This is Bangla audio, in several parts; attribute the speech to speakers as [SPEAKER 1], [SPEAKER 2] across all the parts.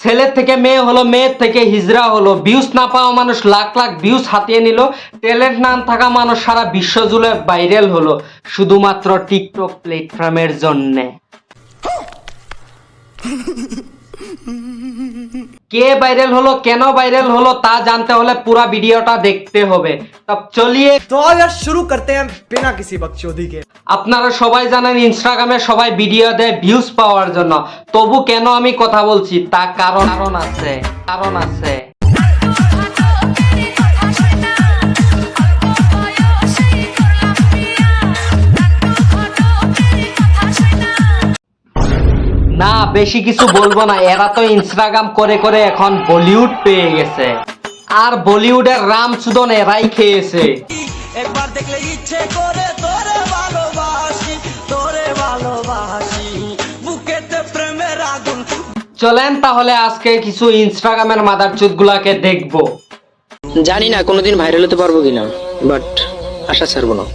[SPEAKER 1] ছেলের থেকে মেয়ে হলো, মেয়ের থেকে হিজড়া হলো, ভিউজ না পাওয়া মানুষ লাখ লাখ ভিউজ হাতিয়ে নিল, ট্যালেন্ট না থাকা মানুষ সারা বিশ্ব জুড়ে ভাইরাল হলো শুধুমাত্র টিকটক প্ল্যাটফর্মের জন্যে। কে ভাইরাল হলো, কেন ভাইরাল হলো তা জানতে হলে পুরো ভিডিওটা দেখতে হবে। তব চলিয়ে
[SPEAKER 2] तो यार शुरू करते हैं बिना किसी बकचोदी के।
[SPEAKER 1] আপনারা সবাই জানেন ইনস্টাগ্রামে সবাই ভিডিও দেয় ভিউজ পাওয়ার জন্য, তবু কেন আমি কথা বলছি তা কারণ আছে। না বেশি কিছু বলবো না, এরা তো ইনস্টাগ্রাম করে করে এখন বলিউড পেয়ে গেছে, আর বলিউডের রামচুদন এরাই খেয়েছে।
[SPEAKER 3] একবার দেখলে ইচ্ছে করে তোরে ভালোবাসি বুকেতে প্রেমের আগুন।
[SPEAKER 1] চলেন তাহলে আজকে কিছু ইনস্টাগ্রামের মাদারচুদ গুলাকে দেখবো।
[SPEAKER 4] জানি না কোনোদিন ভাইরাল হতে পারবো কিনা, বাট আশা ছাড়বো না।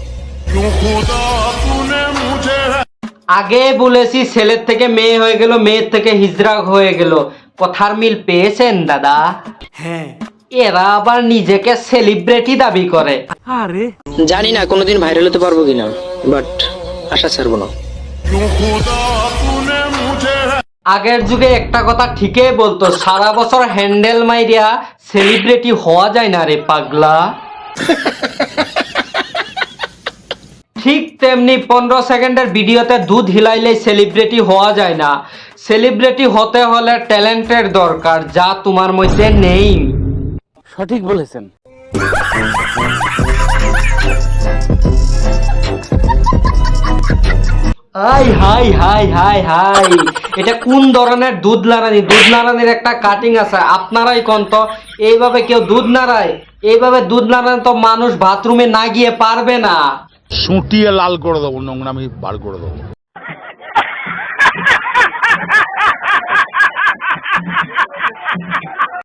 [SPEAKER 1] আগে বলেছি ছেলের থেকে মেয়ে হয়ে গেল, মেয়ের থেকে হিজড়া হয়ে গেল, কথার মিল পেয়েছেন দাদা?
[SPEAKER 2] हैं
[SPEAKER 1] এরা আবার নিজেকে সেলিব্রিটি দাবি করে।
[SPEAKER 4] জানি না কোনোদিন ভাইরাল হতে পারবো কিনা, বাট আশা ছাড়বো না।
[SPEAKER 1] আগের যুগে একটা কথা ঠিকই বলতো, সারা বছর হ্যান্ডেল মাইরিয়া সেলিব্রিটি হওয়া যায় না রে পাগলা। ঠিক তেমনি 15 সেকেন্ডের ভিডিওতে দুধ হিলাইলেই সেলিব্রিটি হওয়া যায় না। সেলিব্রিটি হতে হলে ট্যালেন্টের দরকার, যা তোমার মধ্যে নেই।
[SPEAKER 5] সঠিক বলেছেন।
[SPEAKER 1] High high high high high, এটা কোন ধরনের দুধ নাড়ানি? দুধ নাড়ানির একটা কাটিং আছে, আপনারাই কোন তো এইভাবে কেউ দুধ নাড়ায়? এইভাবে দুধ নাড়ানো তো মানুষ বাথরুমে না গিয়ে পারবে না।
[SPEAKER 6] সুটিয়ে লাল করে দেবো, নোংরামি বার করে দেবো।